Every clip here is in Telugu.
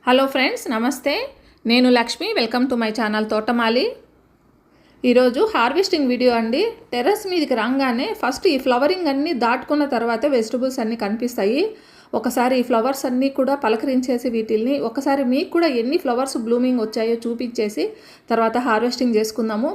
హలో ఫ్రెండ్స్, నమస్తే. నేను Lakshmi. Welcome to my channel తోటమాలి. ఈరోజు హార్వెస్టింగ్ వీడియో అండి. టెర్రస్ మీదకి రాగానే ఫస్ట్ ఈ ఫ్లవరింగ్ అన్నీ దాటుకున్న తర్వాతే వెజిటబుల్స్ అన్నీ కనిపిస్తాయి. ఒకసారి ఈ ఫ్లవర్స్ అన్నీ కూడా పలకరించేసి వీటిల్ని ఒకసారి మీకు కూడా ఎన్ని ఫ్లవర్స్ బ్లూమింగ్ వచ్చాయో చూపించేసి తర్వాత హార్వెస్టింగ్ చేసుకుందాము.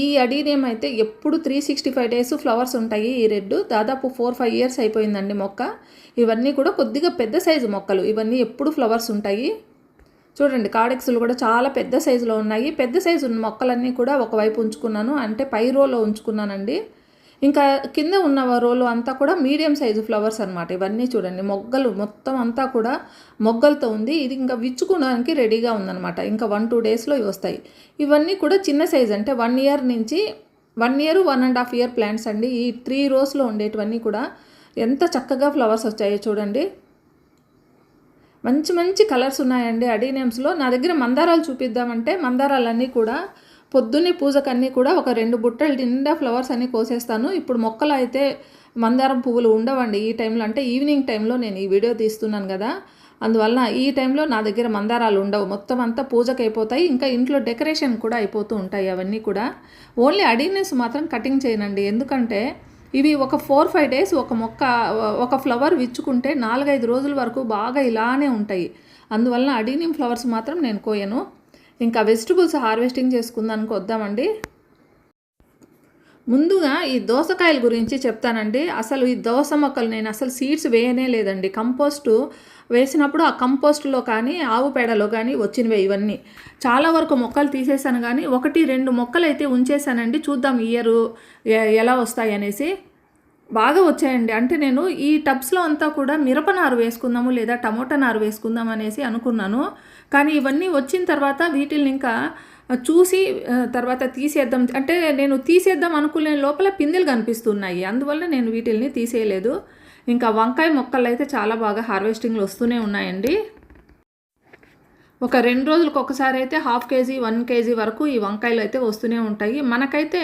ఈ అడీనియం అయితే ఎప్పుడు 365 డేస్ ఫ్లవర్స్ ఉంటాయి. ఈ రెడ్ దాదాపు 4-5 ఇయర్స్ అయిపోయిందండి మొక్క. ఇవన్నీ కూడా కొద్దిగా పెద్ద సైజు మొక్కలు. ఇవన్నీ ఎప్పుడు ఫ్లవర్స్ ఉంటాయి. చూడండి, కార్డెక్స్లు కూడా చాలా పెద్ద సైజులో ఉన్నాయి. పెద్ద సైజు ఉన్న మొక్కలన్నీ కూడా ఒకవైపు ఉంచుకున్నాను, అంటే పై రోలో ఉంచుకున్నానండి. ఇంకా కింద ఉన్న రోలో అంతా కూడా మీడియం సైజు ఫ్లవర్స్ అనమాట. ఇవన్నీ చూడండి, మొగ్గలు మొత్తం అంతా కూడా మొగ్గలతో ఉంది. ఇది ఇంకా విచ్చుకోవడానికి రెడీగా ఉందన్నమాట. ఇంకా 1-2 డేస్లో ఇవి వస్తాయి. ఇవన్నీ కూడా చిన్న సైజు, అంటే 1 ఇయర్ నుంచి 1 ఇయర్ 1.5 ఇయర్ ప్లాంట్స్ అండి. ఈ 3 రోస్లో ఉండేటివన్నీ కూడా ఎంత చక్కగా ఫ్లవర్స్ వచ్చాయో చూడండి. మంచి మంచి కలర్స్ ఉన్నాయండి అడీనియమ్స్లో. నా దగ్గర మందారాలు చూపిద్దామంటే మందారాలన్నీ కూడా పొద్దున్నే పూజకన్నీ కూడా ఒక 2 బుట్టలు నిండా ఫ్లవర్స్ అన్నీ కోసేస్తాను. ఇప్పుడు మొక్కలు అయితే మందారం పువ్వులు ఉండవండి ఈ టైంలో, అంటే ఈవినింగ్ టైంలో నేను ఈ వీడియో తీస్తున్నాను కదా, అందువల్ల ఈ టైంలో నా దగ్గర మందారాలు ఉండవు. మొత్తం అంతా పూజకు అయిపోతాయి. ఇంకా ఇంట్లో డెకరేషన్ కూడా అయిపోతూ ఉంటాయి అవన్నీ కూడా. ఓన్లీ అడీనియమ్స్ మాత్రం కటింగ్ చేయనండి, ఎందుకంటే ఇవి ఒక 4-5 డేస్ ఒక మొక్క ఒక ఫ్లవర్ విచ్చుకుంటే 4-5 రోజుల వరకు బాగా ఇలానే ఉంటాయి. అందువలన అడీనియం ఫ్లవర్స్ మాత్రం నేను కోయను. ఇంకా వెజిటబుల్స్ హార్వెస్టింగ్ చేసుకుందానికి వద్దామండి. ముందుగా ఈ దోసకాయల గురించి చెప్తానండి. అసలు ఈ దోస మొక్కలు నేను అసలు సీడ్స్ వేయనే లేదండి. కంపోస్టు వేసినప్పుడు ఆ కంపోస్ట్లో కానీ ఆవు పేడలో కానీ వచ్చినవే ఇవన్నీ. చాలా వరకు మొక్కలు తీసేసాను, కానీ 1-2 మొక్కలు అయితే ఉంచేసానండి. చూద్దాం ఇయర్ ఎలా వస్తాయి అనేసి. బాగా వచ్చాయండి. అంటే నేను ఈ టబ్స్లో అంతా కూడా మిరప నారు వేసుకుందాము లేదా టమోటా నారు వేసుకుందాం అనేసి అనుకున్నాను. కానీ ఇవన్నీ వచ్చిన తర్వాత వీటిని ఇంకా చూసి తర్వాత తీసేద్దాం, అంటే నేను తీసేద్దాం అనుకునే లోపల పిందెలు కనిపిస్తున్నాయి. అందువల్ల నేను వీటిల్ని తీసేయలేదు. ఇంకా వంకాయ మొక్కలు అయితే చాలా బాగా హార్వెస్టింగ్లు వస్తూనే ఉన్నాయండి. ఒక 2 రోజులకు ఒకసారి అయితే 1/2 కేజీ 1 కేజీ వరకు ఈ వంకాయలు అయితే వస్తూనే ఉంటాయి. మనకైతే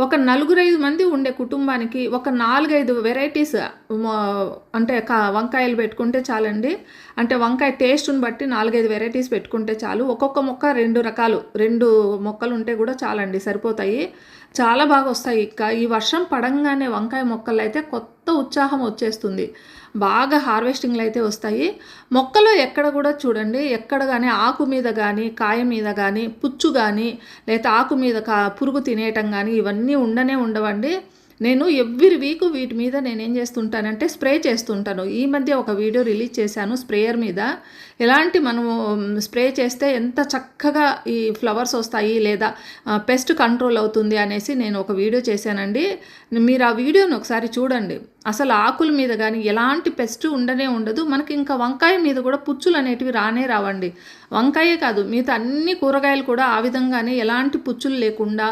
ఒక 4-5 మంది ఉండే కుటుంబానికి ఒక 4-5 వెరైటీస్ అంటే వంకాయలు పెట్టుకుంటే చాలండి. అంటే వంకాయ టేస్ట్ని బట్టి 4-5 వెరైటీస్ పెట్టుకుంటే చాలు. ఒక్కొక్క మొక్క 2 రకాలు, 2 మొక్కలు ఉంటే కూడా చాలండి, సరిపోతాయి. చాలా బాగా వస్తాయి. ఇంకా ఈ వర్షం పడంగానే వంకాయ మొక్కలు అయితే కొత్త ఉత్సాహం వచ్చేస్తుంది. బాగా హార్వెస్టింగ్లు అయితే వస్తాయి. మొక్కలో ఎక్కడ కూడా చూడండి, ఎక్కడ కానీ ఆకు మీద కానీ కాయ మీద కానీ పుచ్చు కానీ లేదా ఆకు మీద పురుగు తినేయటం కానీ ఇవన్నీ ఉండవండి. నేను ఎవ్రీ వీక్ వీటి మీద నేనేం చేస్తుంటానంటే స్ప్రే చేస్తుంటాను. ఈ మధ్య ఒక వీడియో రిలీజ్ చేశాను స్ప్రేయర్ మీద. ఎలాంటి మనము స్ప్రే చేస్తే ఎంత చక్కగా ఈ ఫ్లవర్స్ వస్తాయి లేదా పెస్ట్ కంట్రోల్ అవుతుంది అనేసి నేను ఒక వీడియో చేశానండి. మీరు ఆ వీడియోని ఒకసారి చూడండి. అసలు ఆకుల మీద కానీ ఎలాంటి పెస్ట్ ఉండదు. మనకి ఇంకా వంకాయ మీద కూడా పుచ్చులు అనేటివి రావండి. వంకాయే కాదు, మిగతా అన్ని కూరగాయలు కూడా ఆ విధంగానే ఎలాంటి పుచ్చులు లేకుండా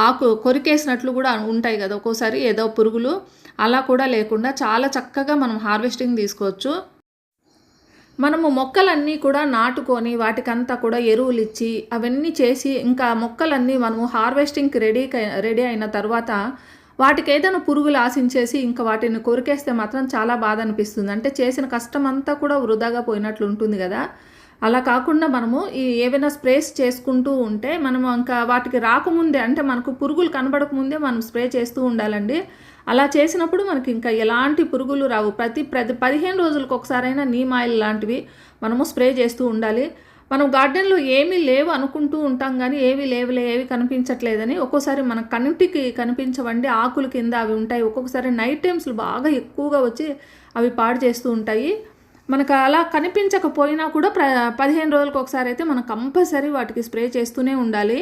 ఆకు కొరికేసినట్లు కూడా ఉంటాయి కదా ఒక్కోసారి ఏదో పురుగులు, అలా కూడా లేకుండా చాలా చక్కగా మనం హార్వెస్టింగ్ తీసుకోవచ్చు. మనము మొక్కలన్నీ కూడా నాటుకొని వాటికంతా కూడా ఎరువులు ఇచ్చి అవన్నీ చేసి ఇంకా మొక్కలన్నీ మనము హార్వెస్టింగ్కి రెడీ అయిన తర్వాత వాటికి ఏదైనా పురుగులు ఆశించేసి ఇంకా వాటిని కొరికేస్తే మాత్రం చాలా బాధ అనిపిస్తుంది. అంటే చేసిన కష్టం అంతా కూడా వృధాగా పోయినట్లు ఉంటుంది కదా. అలా కాకుండా మనము ఏవైనా స్ప్రేస్ చేసుకుంటూ ఉంటే మనము ఇంకా వాటికి రాకముందే, అంటే మనకు పురుగులు కనబడకముందే మనం స్ప్రే చేస్తూ ఉండాలండి. అలా చేసినప్పుడు మనకి ఇంకా ఎలాంటి పురుగులు రావు. ప్రతి 15 రోజులకు ఒకసారైనా నీమ్ ఆయిల్ లాంటివి మనము స్ప్రే చేస్తూ ఉండాలి. మనం గార్డెన్లో ఏమీ లేవు అనుకుంటూ ఉంటాం, కానీ ఏవి కనిపించట్లేదని ఒక్కోసారి మన కంటికి కనిపించవండి. ఆకుల కింద అవి ఉంటాయి. ఒక్కొక్కసారి నైట్ టైమ్స్లో బాగా ఎక్కువగా వచ్చి అవి పాడు చేస్తూ ఉంటాయి. మనకు అలా కనిపించకపోయినా కూడా 15 రోజులకు ఒకసారి అయితే మనం కంపల్సరీ వాటికి స్ప్రే చేస్తూనే ఉండాలి.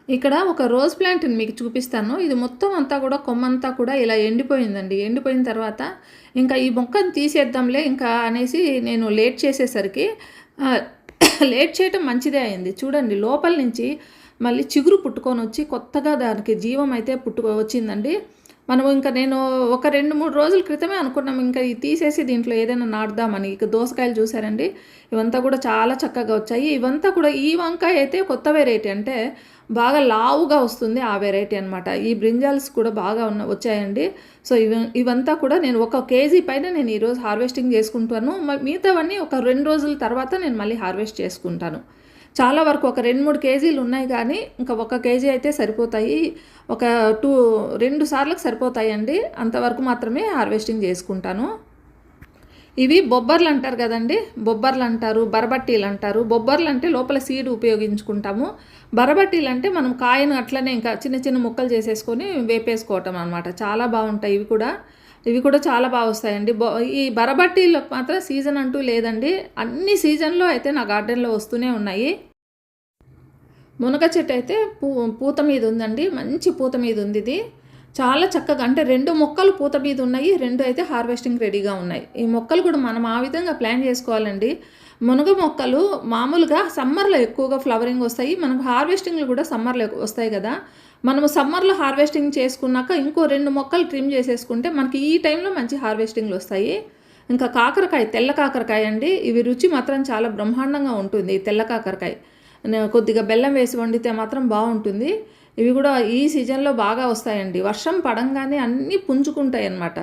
ఇక్కడ ఒక రోజ్ ప్లాంట్ని మీకు చూపిస్తాను. ఇది మొత్తం అంతా కూడా కొమ్మంతా కూడా ఇలా ఎండిపోయిందండి. ఎండిపోయిన తర్వాత ఇంకా ఈ మొక్కను తీసేద్దాంలే ఇంకా అనేసి నేను లేట్ చేసేసరికి లేట్ చేయటం మంచిదే అయింది. చూడండి, లోపల నుంచి మళ్ళీ చిగురు పుట్టుకొని వచ్చి కొత్తగా దానికి జీవం అయితే వచ్చిందండి. మనము ఇంకా నేను ఒక 2, 3 రోజుల క్రితమే అనుకున్నాం ఇంకా ఇది తీసేసి దీంట్లో ఏదైనా నాటుదామని. ఇక దోసకాయలు చూసారండి, ఇవంతా కూడా చాలా చక్కగా వచ్చాయి. ఇవంతా కూడా ఈ వంకాయ అయితే కొత్త వెరైటీ, అంటే బాగా లావుగా వస్తుంది ఆ వెరైటీ అనమాట. ఈ బ్రింజాల్స్ కూడా బాగా వచ్చాయండి. సో ఇవంతా కూడా నేను 1 కేజీ పైన నేను ఈరోజు హార్వెస్టింగ్ చేసుకుంటాను. మిగతావన్నీ ఒక 2 రోజుల తర్వాత నేను మళ్ళీ హార్వెస్ట్ చేసుకుంటాను. చాలా వరకు ఒక 2, 3 కేజీలు ఉన్నాయి కానీ ఇంకా 1 కేజీ అయితే సరిపోతాయి. ఒక 2 సార్లకు సరిపోతాయండి. అంతవరకు మాత్రమే హార్వెస్టింగ్ చేసుకుంటాను. ఇవి బొబ్బర్లు అంటారు కదండి, బొబ్బర్లు అంటారు, బరబట్టీలు అంటారు. బొబ్బర్లు అంటే లోపల సీడ్ ఉపయోగించుకుంటాము. బరబట్టీలు అంటే మనం కాయను అట్లనే ఇంకా చిన్న చిన్న ముక్కలు చేసేసుకొని వేపేసుకోవటం అనమాట. చాలా బాగుంటాయి ఇవి కూడా చాలా బాగా వస్తాయండి. ఈ బరబట్టీలో మాత్రం సీజన్ అంటూ లేదండి, అన్ని సీజన్లో అయితే నా గార్డెన్లో వస్తూనే ఉన్నాయి. మునగ చెట్టు అయితే పూత మీద ఉందండి, మంచి పూత మీద ఉంది. ఇది చాలా చక్కగా, అంటే 2 మొక్కలు పూత మీద ఉన్నాయి, 2 అయితే హార్వెస్టింగ్ రెడీగా ఉన్నాయి. ఈ మొక్కలు కూడా మనం ఆ విధంగా ప్లాన్ చేసుకోవాలండి. మునగ మొక్కలు మామూలుగా సమ్మర్లో ఎక్కువగా ఫ్లవరింగ్ వస్తాయి, మనకు హార్వెస్టింగ్లు కూడా సమ్మర్లో వస్తాయి కదా. మనము సమ్మర్లో హార్వెస్టింగ్ చేసుకున్నాక ఇంకో 2 మొక్కలు ట్రిమ్ చేసేసుకుంటే మనకి ఈ టైంలో మంచి హార్వెస్టింగ్లు వస్తాయి. ఇంకా కాకరకాయ, తెల్ల కాకరకాయ అండి, ఇవి రుచి మాత్రం చాలా బ్రహ్మాండంగా ఉంటుంది. తెల్ల కాకరకాయ కొద్దిగా బెల్లం వేసి వండితే మాత్రం బాగుంటుంది. ఇవి కూడా ఈ సీజన్లో బాగా వస్తాయండి. వర్షం పడంగానే అన్నీ పుంజుకుంటాయి అన్నమాట.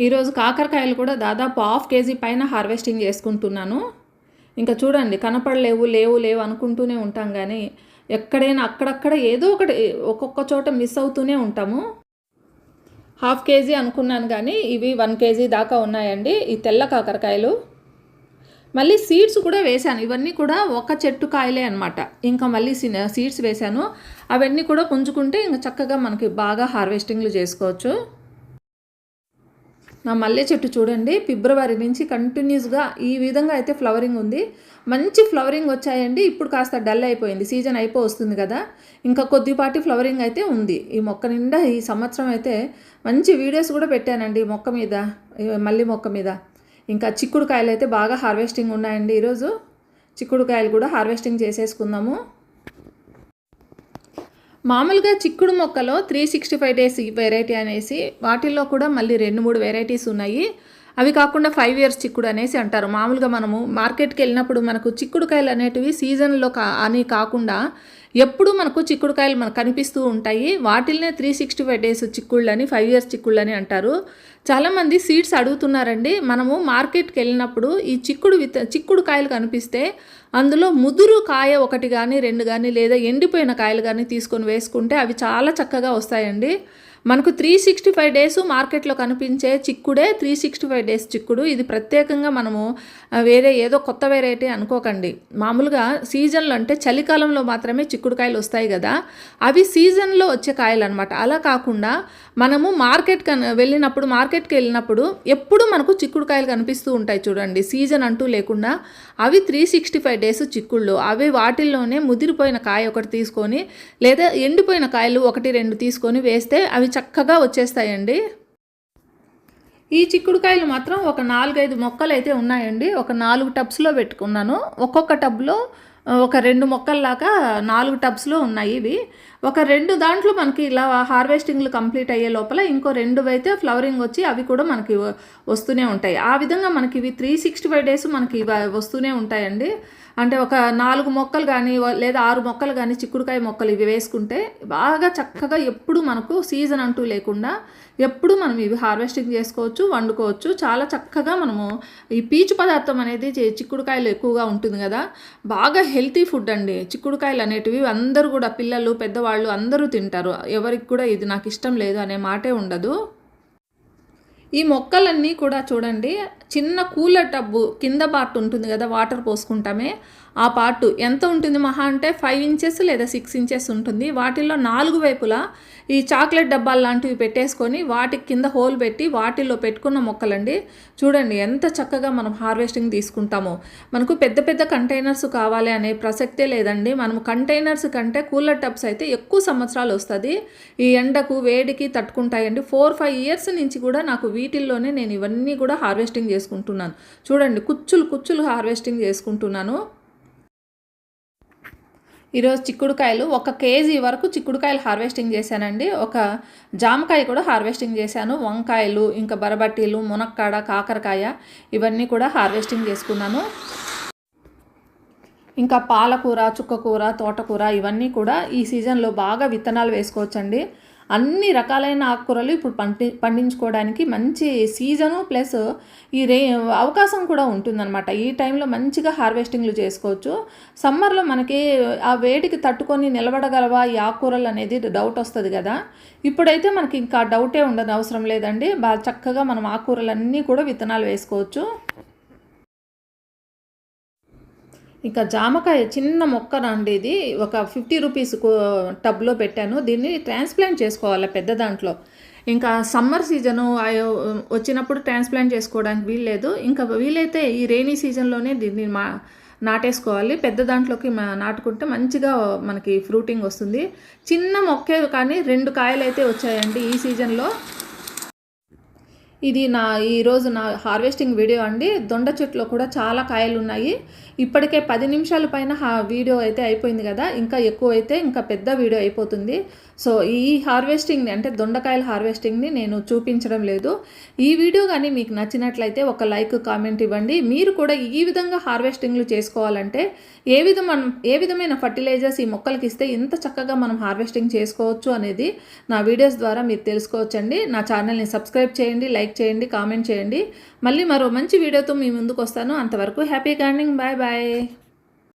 ఈరోజు కాకరకాయలు కూడా దాదాపు 1/2 కేజీ పైన హార్వెస్టింగ్ చేసుకుంటున్నాను. ఇంకా చూడండి, లేవు అనుకుంటూనే ఉంటాం కానీ ఎక్కడైనా అక్కడక్కడ ఏదో ఒకటి ఒక్కొక్క చోట మిస్ అవుతూనే ఉంటాము. 1/2 కేజీ అనుకున్నాను కానీ ఇవి 1 కేజీ దాకా ఉన్నాయండి ఈ తెల్ల కాకరకాయలు. మళ్ళీ సీడ్స్ కూడా వేశాను. ఇవన్నీ కూడా ఒక చెట్టు కాయలే అనమాట. ఇంకా మళ్ళీ సీడ్స్ వేశాను. అవన్నీ కూడా పుంజుకుంటే ఇంకా చక్కగా మనకి బాగా హార్వెస్టింగ్లు చేసుకోవచ్చు. నా మల్లె చెట్టు చూడండి, ఫిబ్రవరి నుంచి కంటిన్యూస్గా ఈ విధంగా అయితే ఫ్లవరింగ్ ఉంది. మంచి ఫ్లవరింగ్ వచ్చాయండి. ఇప్పుడు కాస్త డల్ అయిపోయింది, సీజన్ వస్తుంది కదా, ఇంకా కొద్దిపాటి ఫ్లవరింగ్ అయితే ఉంది ఈ మొక్క నిండా. ఈ సంవత్సరం అయితే మంచి వీడియోస్ కూడా పెట్టానండి ఈ మొక్క మీద, మల్లి మొక్క మీద. ఇంకా చిక్కుడుకాయలు అయితే బాగా హార్వెస్టింగ్ ఉన్నాయండి. ఈరోజు చిక్కుడుకాయలు కూడా హార్వెస్టింగ్ చేసేసుకుందాము. మామూలుగా చిక్కుడు మొక్కలో 365 డేస్ వెరైటీ అనేసి వాటిల్లో కూడా మళ్ళీ 2-3 వెరైటీస్ ఉన్నాయి. అవి కాకుండా 5 ఇయర్స్ చిక్కుడు అనేసి అంటారు. మామూలుగా మనము మార్కెట్కి వెళ్ళినప్పుడు మనకు చిక్కుడుకాయలు అనేటివి సీజన్లో అని కాకుండా ఎప్పుడు మనకు చిక్కుడుకాయలు మనకు కనిపిస్తూ ఉంటాయి. వాటిల్నే 365 డేస్ చిక్కుళ్ళని, 5 ఇయర్స్ చిక్కుళ్ళని అంటారు. చాలామంది సీడ్స్ అడుగుతున్నారండి. మనము మార్కెట్కి వెళ్ళినప్పుడు ఈ చిక్కుడుకాయలు కనిపిస్తే అందులో ముదురు కాయ 1 కానీ 2 కానీ లేదా ఎండిపోయిన కాయలు కానీ తీసుకొని వేసుకుంటే అవి చాలా చక్కగా వస్తాయండి. మనకు 365 డేస్ మార్కెట్లో కనిపించే చిక్కుడే 365 డేస్ చిక్కుడు. ఇది ప్రత్యేకంగా మనము వేరే ఏదో కొత్త వెరైటీ అనుకోకండి. మామూలుగా సీజన్లో అంటే చలికాలంలో మాత్రమే చిక్కుడుకాయలు వస్తాయి కదా, అవి సీజన్లో వచ్చే కాయలు అనమాట. అలా కాకుండా మనము మార్కెట్కి వెళ్ళినప్పుడు ఎప్పుడు మనకు చిక్కుడుకాయలు కనిపిస్తూ ఉంటాయి చూడండి, సీజన్ అంటూ లేకుండా. అవి 365 డేస్ చిక్కుళ్ళు. అవి వాటిల్లోనే ముదిరిపోయిన కాయ 1 తీసుకొని లేదా ఎండిపోయిన కాయలు 1-2 తీసుకొని వేస్తే అవి చక్కగా వచ్చేస్తాయండి. ఈ చిక్కుడుకాయలు మాత్రం ఒక 4-5 మొక్కలు అయితే ఉన్నాయండి. ఒక 4 టబ్స్లో పెట్టుకున్నాను. ఒక్కొక్క టబ్లో ఒక 2 మొక్కల్లాగా 4 టబ్స్లో ఉన్నాయి ఇవి. ఒక 2 దాంట్లో మనకి ఇలా హార్వెస్టింగ్లు కంప్లీట్ అయ్యే లోపల ఇంకో 2 అయితే ఫ్లవరింగ్ వచ్చి అవి కూడా మనకి వస్తూనే ఉంటాయి. ఆ విధంగా మనకి ఇవి 365 డేస్ మనకి వస్తూనే ఉంటాయండి. అంటే ఒక 4 మొక్కలు కానీ లేదా 6 మొక్కలు కానీ చిక్కుడుకాయ మొక్కలు ఇవి వేసుకుంటే బాగా చక్కగా ఎప్పుడు మనకు సీజన్ అంటూ లేకుండా ఎప్పుడు మనం ఇవి హార్వెస్టింగ్ చేసుకోవచ్చు, వండుకోవచ్చు. చాలా చక్కగా మనము ఈ పీచు పదార్థం అనేది చిక్కుడుకాయలు ఎక్కువగా ఉంటుంది కదా, బాగా హెల్తీ ఫుడ్ అండి చిక్కుడుకాయలు అనేటివి. అందరూ కూడా పిల్లలు, పెద్దవాళ్ళు అందరూ తింటారు. ఎవరికి కూడా ఇది నాకు ఇష్టం లేదు అనే మాటే ఉండదు. ఈ మొక్కలన్నీ కూడా చూడండి, చిన్న కూలర్ టబ్బు కింద పార్ట్ ఉంటుంది కదా, వాటర్ పోసుకుంటామే ఆ పార్టు ఎంత ఉంటుంది మహా అంటే 5 ఇంచెస్ లేదా 6 ఇంచెస్ ఉంటుంది. వాటిల్లో 4 వైపులా ఈ చాక్లెట్ డబ్బాలు లాంటివి పెట్టేసుకొని వాటికి కింద హోల్ పెట్టి వాటిల్లో పెట్టుకున్న మొక్కలండి. చూడండి ఎంత చక్కగా మనం హార్వెస్టింగ్ తీసుకుంటామో. మనకు పెద్ద పెద్ద కంటైనర్స్ కావాలి అనే ప్రసక్తే లేదండి. మనం కంటైనర్స్ కంటే కూలర్ టబ్స్ అయితే ఎక్కువ సంవత్సరాలు వస్తుంది. ఈ ఎండకు వేడికి తట్టుకుంటాయండి. 4-5 ఇయర్స్ నుంచి కూడా నాకు వీటిల్లోనే నేను ఇవన్నీ కూడా హార్వెస్టింగ్ చేసుకుంటున్నాను. చూడండి కుచ్చులు హార్వెస్టింగ్ చేసుకుంటున్నాను. ఈరోజు చిక్కుడుకాయలు 1 కేజీ వరకు చిక్కుడుకాయలు హార్వెస్టింగ్ చేశానండి. ఒక జామకాయ కూడా హార్వెస్టింగ్ చేశాను. వంకాయలు, ఇంకా బరబట్టీలు, మునక్కాడ, కాకరకాయ ఇవన్నీ కూడా హార్వెస్టింగ్ చేసుకున్నాను. ఇంకా పాలకూర, చుక్కకూర, తోటకూర ఇవన్నీ కూడా ఈ సీజన్లో బాగా విత్తనాలు వేసుకోవచ్చండి. అన్ని రకాలైన ఆకుకూరలు ఇప్పుడు పండించుకోవడానికి మంచి సీజను ప్లస్ ఈ అవకాశం కూడా ఉంటుందన్నమాట. ఈ టైంలో మంచిగా హార్వెస్టింగ్లు చేసుకోవచ్చు. సమ్మర్లో మనకి ఆ వేడికి తట్టుకొని నిలబడగలవా ఈ ఆకుకూరలు అనేది డౌట్ వస్తుంది కదా. ఇప్పుడైతే మనకి ఇంకా డౌటే ఉండదు, అవసరం లేదండి. బాగా చక్కగా మనం ఆకుకూరలన్నీ కూడా విత్తనాలు వేసుకోవచ్చు. ఇంకా జామకాయ చిన్న మొక్కనండి, ఇది ఒక 50 రూపీస్ టబ్లో పెట్టాను. దీన్ని ట్రాన్స్ప్లాంట్ చేసుకోవాలి పెద్ద దాంట్లో. ఇంకా సమ్మర్ సీజను వచ్చినప్పుడు ట్రాన్స్ప్లాంట్ చేసుకోవడానికి వీల్లేదు. ఇంకా వీలైతే ఈ రెయినీ సీజన్లోనే దీన్ని నాటేసుకోవాలి. పెద్ద దాంట్లోకి నాటుకుంటే మంచిగా మనకి ఫ్రూటింగ్ వస్తుంది. చిన్న మొక్కే కానీ 2 కాయలు అయితే వచ్చాయండి ఈ సీజన్లో. ఇది ఈరోజు నా హార్వెస్టింగ్ వీడియో అండి. దొండ చెట్లో కూడా చాలా కాయలు ఉన్నాయి. ఇప్పటికే 10 నిమిషాల పైన వీడియో అయితే అయిపోయింది కదా. ఇంకా ఎక్కువ అయితే ఇంకా పెద్ద వీడియో అయిపోతుంది. సో ఈ హార్వెస్టింగ్ని అంటే దొండకాయల హార్వెస్టింగ్ని నేను చూపించడం లేదు. ఈ వీడియో కానీ మీకు నచ్చినట్లయితే ఒక లైక్, కామెంట్ ఇవ్వండి. మీరు కూడా ఈ విధంగా హార్వెస్టింగ్లు చేసుకోవాలంటే ఏ విధమైన ఫర్టిలైజర్స్ ఈ మొక్కలకి ఇస్తే ఇంత చక్కగా మనం హార్వెస్టింగ్ చేసుకోవచ్చు అనేది నా వీడియోస్ ద్వారా మీరు తెలుసుకోవచ్చండి. నా ఛానల్ని సబ్స్క్రైబ్ చేయండి, లైక్ చేయండి, కామెంట్ చేయండి. మళ్ళీ మరో మంచి వీడియోతో మీ ముందుకు వస్తాను. అంతవరకు హ్యాపీ గార్డెనింగ్. Bye bye.